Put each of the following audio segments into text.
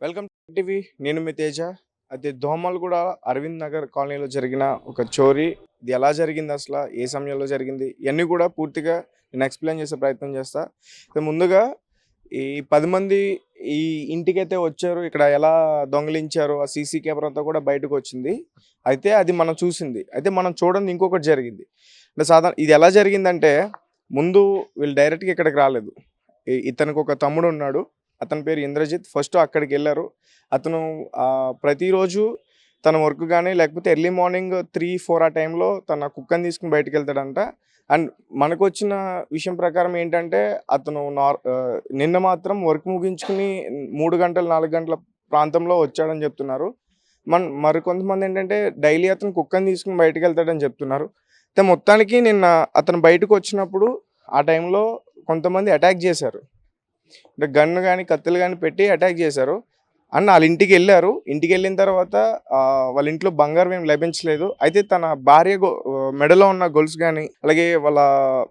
Welcome to TV. నేను మీ తేజ. అయితే దోమలగూడ అరవింద్ నగర్ కాలనీలో జరిగిన ఒక చోరీ, ఇది ఎలా జరిగింది, అసలు ఏ సమయంలో జరిగింది, ఇవన్నీ కూడా పూర్తిగా నేను ఎక్స్ప్లెయిన్ చేసే ప్రయత్నం చేస్తా. ముందుగా ఈ 10 మంది ఈ ఇంటికైతే వచ్చారు, ఇక్కడ ఎలా దొంగిలించారు, ఆ సీసీ కెమెరా అంతా కూడా బయటకు వచ్చింది. అయితే అది మనం చూసింది. అయితే మనం చూడండి ఇంకొకటి జరిగింది. అంటే సాధారణ ఇది ఎలా జరిగిందంటే, ముందు వీళ్ళు డైరెక్ట్గా ఇక్కడికి రాలేదు. ఇతనికి ఒక తమ్ముడు ఉన్నాడు, అతని పేరు ఇంద్రజిత్. ఫస్ట్ అక్కడికి వెళ్ళారు. అతను ప్రతిరోజు తన వర్క్ కానీ లేకపోతే ఎర్లీ మార్నింగ్ 3-4 ఆ టైంలో తన కుక్కని తీసుకుని బయటకు వెళ్తాడంట. అండ్ మనకు వచ్చిన విషయం ప్రకారం ఏంటంటే, అతను నిన్న మాత్రం వర్క్ ముగించుకుని 3 గంటలు 4 గంటల ప్రాంతంలో వచ్చాడని చెప్తున్నారు. మరికొంతమంది ఏంటంటే డైలీ అతను కుక్కని తీసుకుని బయటకు వెళ్తాడని చెప్తున్నారు. అయితే మొత్తానికి నిన్న అతను బయటకు వచ్చినప్పుడు ఆ టైంలో కొంతమంది అటాక్ చేశారు. అంటే గన్ను కానీ కత్తులు కానీ పెట్టి అటాక్ చేశారు. అండ్ వాళ్ళ ఇంటికి వెళ్ళారు. ఇంటికి వెళ్ళిన తర్వాత వాళ్ళ ఇంట్లో బంగారం ఏం లభించలేదు. అయితే తన భార్య మెడలో ఉన్న గొలుసు కానీ, అలాగే వాళ్ళ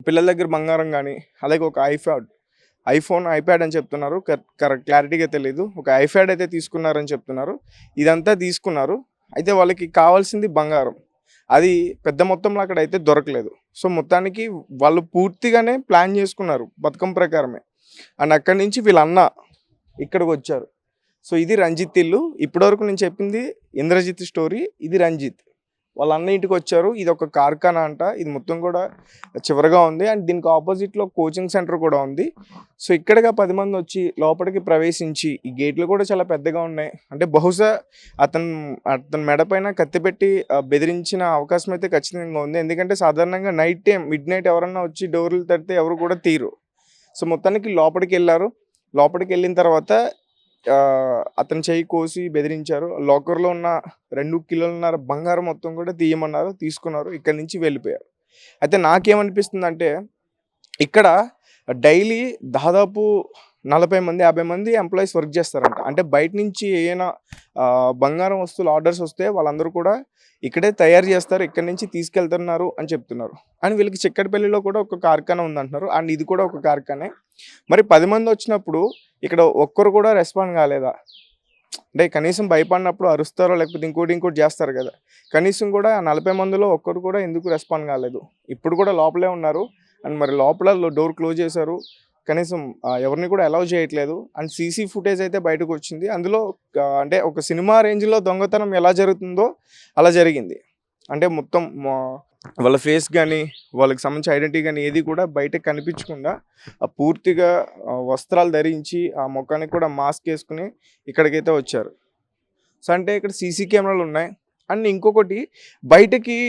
పిల్లల దగ్గర బంగారం కానీ, అలాగే ఒక ఐప్యాడ్ అని చెప్తున్నారు, క్లారిటీగా తెలియదు, ఒక ఐప్యాడ్ అయితే తీసుకున్నారని చెప్తున్నారు. ఇదంతా తీసుకున్నారు. అయితే వాళ్ళకి కావాల్సింది బంగారం. అది పెద్ద మొత్తంలో అక్కడ అయితే దొరకలేదు. సో మొత్తానికి వాళ్ళు పూర్తిగానే ప్లాన్ చేసుకున్నారు పథకం ప్రకారమే. అండ్ అక్కడి నుంచి వీళ్ళ అన్న ఇక్కడికి వచ్చారు. సో ఇది రంజిత్ ఇల్లు. ఇప్పటివరకు నేను చెప్పింది ఇంద్రజిత్ స్టోరీ. ఇది రంజిత్ వాళ్ళ అన్న ఇంటికి వచ్చారు. ఇది ఒక కార్ఖానా అంట. ఇది మొత్తం కూడా చివరగా ఉంది. అండ్ దీనికి ఆపోజిట్లో కోచింగ్ సెంటర్ కూడా ఉంది. సో ఇక్కడగా 10 మంది వచ్చి లోపలికి ప్రవేశించి, ఈ గేట్లు కూడా చాలా పెద్దగా ఉన్నాయి. అంటే బహుశా అతని మెడ పైన కత్తి పెట్టి బెదిరించిన అవకాశం అయితే ఖచ్చితంగా ఉంది. ఎందుకంటే సాధారణంగా నైట్ టైం మిడ్ నైట్ ఎవరన్నా వచ్చి డోర్లు తడితే ఎవరు కూడా తీరు. సో మొత్తానికి లోపలికి వెళ్ళారు. లోపలికి వెళ్ళిన తర్వాత అతని చెయ్యి కోసి బెదిరించారు. లాకర్లో ఉన్న 2 కిలోలన్నర బంగారం మొత్తం కూడా తీయమన్నారు. తీసుకున్నారు. ఇక్కడి నుంచి వెళ్ళిపోయారు. అయితే నాకేమనిపిస్తుందంటే, ఇక్కడ డైలీ దాదాపు 40 మంది 50 మంది ఎంప్లాయీస్ వర్క్ చేస్తారంట. అంటే బయట నుంచి ఏమైనా బంగారం వస్తువులు ఆర్డర్స్ వస్తే వాళ్ళందరూ కూడా ఇక్కడే తయారు చేస్తారు, ఇక్కడి నుంచి తీసుకెళ్తున్నారు అని చెప్తున్నారు. అండ్ వీళ్ళకి చిక్కడపల్లిలో కూడా ఒక కార్ఖానా ఉందంటున్నారు. అండ్ ఇది కూడా ఒక కార్ఖానే. మరి 10 మంది వచ్చినప్పుడు ఇక్కడ ఒక్కరు కూడా రెస్పాండ్ కాలేదా? అంటే కనీసం భయపడినప్పుడు అరుస్తారో లేకపోతే ఇంకోటి చేస్తారు కదా. కనీసం కూడా 40 మందిలో ఒక్కరు కూడా ఎందుకు రెస్పాండ్ కాలేదు? ఇప్పుడు కూడా లోపలే ఉన్నారు. అండ్ మరి లోపల డోర్ క్లోజ్ చేశారు. కనీసం ఎవరిని కూడా అలౌ చేయట్లేదు. అండ్ సీసీ ఫుటేజ్ అయితే బయటకు వచ్చింది. అందులో అంటే ఒక సినిమా రేంజ్లో దొంగతనం ఎలా జరుగుతుందో అలా జరిగింది. అంటే మొత్తం వాళ్ళ ఫేస్ కానీ, వాళ్ళకి సంబంధించిన ఐడెంటిటీ కానీ ఏది కూడా బయటకు కనిపించకుండా పూర్తిగా వస్త్రాలు ధరించి, ఆ ముఖానికి కూడా మాస్క్ వేసుకుని ఇక్కడికైతే వచ్చారు. సో అంటే ఇక్కడ సీసీ కెమెరాలు ఉన్నాయి. అండ్ ఇంకొకటి, బయటకి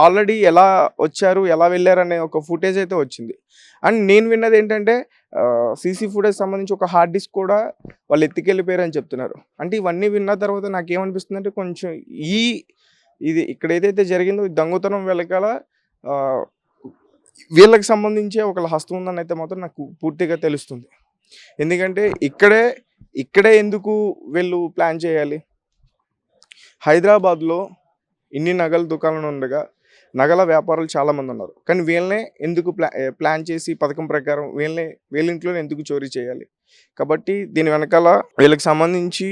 ఆల్రెడీ ఎలా వచ్చారు, ఎలా వెళ్ళారు అనే ఒక ఫుటేజ్ అయితే వచ్చింది. అండ్ నేను విన్నది ఏంటంటే, సీసీ ఫుటేజ్ సంబంధించి ఒక హార్డ్ డిస్క్ కూడా వాళ్ళు ఎత్తుకెళ్ళిపోయారు అని చెప్తున్నారు. అంటే ఇవన్నీ విన్న తర్వాత నాకేమనిపిస్తుంది అంటే, కొంచెం ఇది ఇక్కడ ఏదైతే జరిగిందో దొంగతనం వెనకాల వీళ్ళకి సంబంధించే ఒకళ్ళ హస్తం ఉందని అయితే మాత్రం నాకు పూర్తిగా తెలుస్తుంది. ఎందుకంటే ఇక్కడే ఎందుకు వీళ్ళు ప్లాన్ చేయాలి? హైదరాబాద్లో ఇన్ని నగల దుకాణాలు ఉండగా నగల వ్యాపారులు చాలామంది ఉన్నారు. కానీ వీళ్ళనే ఎందుకు ప్లాన్ చేసి పథకం ప్రకారం వీళ్ళ ఇంట్లోనే ఎందుకు చోరీ చేయాలి? కాబట్టి దీని వెనకాల వీళ్ళకి సంబంధించి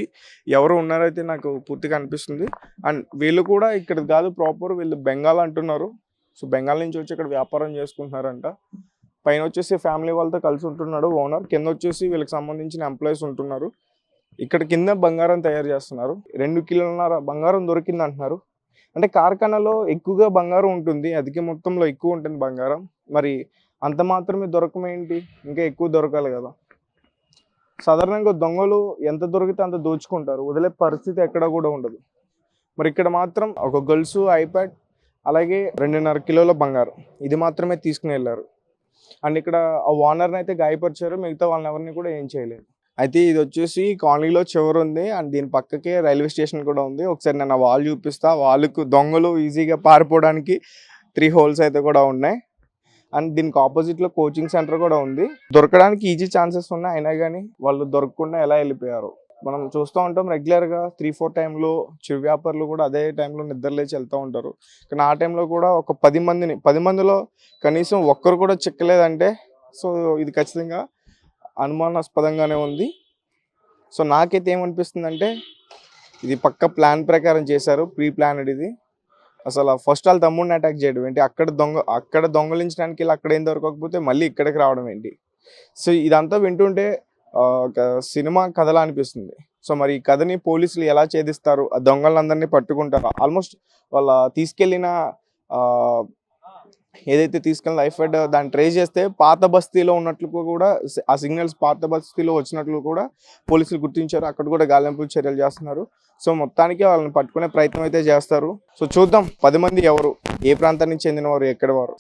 ఎవరు ఉన్నారైతే నాకు పూర్తిగా అనిపిస్తుంది. అండ్ వీళ్ళు కూడా ఇక్కడ కాదు, ప్రాపర్ వీళ్ళు బెంగాల్ అంటున్నారు. సో బెంగాల్ నుంచి వచ్చి ఇక్కడ వ్యాపారం చేసుకుంటున్నారంట. పైన వచ్చేసి ఫ్యామిలీ వాళ్ళతో కలిసి ఉంటున్నాడు ఓనర్, కింద వచ్చేసి వీళ్ళకి సంబంధించిన ఎంప్లాయీస్ ఉంటున్నారు. ఇక్కడ కింద బంగారం తయారు చేస్తున్నారు. 2 కిలోలన్నర బంగారం దొరికింది అంటున్నారు. అంటే కార్ఖానాలో ఎక్కువగా బంగారం ఉంటుంది, అధిక మొత్తంలో ఎక్కువ ఉంటుంది బంగారం. మరి అంత మాత్రమే దొరకమేంటి? ఇంకా ఎక్కువ దొరకాలి కదా. సాధారణంగా దొంగలు ఎంత దొరికితే అంత దోచుకుంటారు, వదిలే పరిస్థితి ఎక్కడ కూడా ఉండదు. మరి ఇక్కడ మాత్రం ఒక గొలుసు, ఐప్యాడ్, అలాగే 2.5 కిలోల బంగారం ఇది మాత్రమే తీసుకుని వెళ్ళారు. అండ్ ఇక్కడ ఆ ఓనర్ని అయితే గాయపరిచారు. మిగతా వాళ్ళని ఎవరిని కూడా ఏం చేయలేదు. అయితే ఇది వచ్చేసి కాలనీలో చివరి ఉంది. అండ్ దీని పక్కకే రైల్వే స్టేషన్ కూడా ఉంది. ఒకసారి నేను వాల్ చూపిస్తా. వాళ్ళకు దొంగలు ఈజీగా పారిపోవడానికి 3 హోల్స్ అయితే కూడా ఉన్నాయి. అండ్ దీనికి ఆపోజిట్లో కోచింగ్ సెంటర్ కూడా ఉంది. దొరకడానికి ఈజీ ఛాన్సెస్ ఉన్నాయి, అయినా కానీ వాళ్ళు దొరకకుండా ఎలా వెళ్ళిపోయారు మనం చూస్తూ ఉంటాం. రెగ్యులర్గా 3-4 టైంలో చిరు వ్యాపారులు కూడా అదే టైంలో నిద్రలేచి వెళ్తూ ఉంటారు. కానీ ఆ టైంలో కూడా ఒక 10 మందిలో కనీసం ఒక్కరు కూడా చిక్కలేదంటే, సో ఇది ఖచ్చితంగా అనుమానాస్పదంగానే ఉంది. సో నాకైతే ఏమనిపిస్తుందంటే ఇది పక్క ప్లాన్ ప్రకారం చేశారు, ప్రీ ప్లానెడ్ ఇది. అసలు ఫస్ట్ వాళ్ళ తమ్ముడిని అటాక్ చేయడం ఏంటి, అక్కడ దొంగలించడానికి వెళ్ళి అక్కడ ఏం దొరకకపోతే మళ్ళీ ఇక్కడికి రావడం ఏంటి. సో ఇదంతా వింటుంటే ఒక సినిమా కథలా అనిపిస్తుంది. సో మరి ఈ కథని పోలీసులు ఎలా ఛేదిస్తారు, ఆ దొంగలందరినీ పట్టుకుంటారు. ఆల్మోస్ట్ వాళ్ళ తీసుకెళ్ళిన ఏదైతే తీసుకెళ్ళిన లైఫ్ ఫైట్ దాన్ని ట్రేస్ చేస్తే పాత బస్తీలో ఉన్నట్లు కూడా, ఆ సిగ్నల్స్ పాత బస్తీలో వచ్చినట్లు కూడా పోలీసులు గుర్తించారు. అక్కడ కూడా గాలింపు చర్యలు చేస్తున్నారు. సో మొత్తానికి వాళ్ళని పట్టుకునే ప్రయత్నం అయితే చేస్తారు. సో చూద్దాం 10 మంది ఎవరు, ఏ ప్రాంతానికి చెందిన వారు, ఎక్కడ వారు.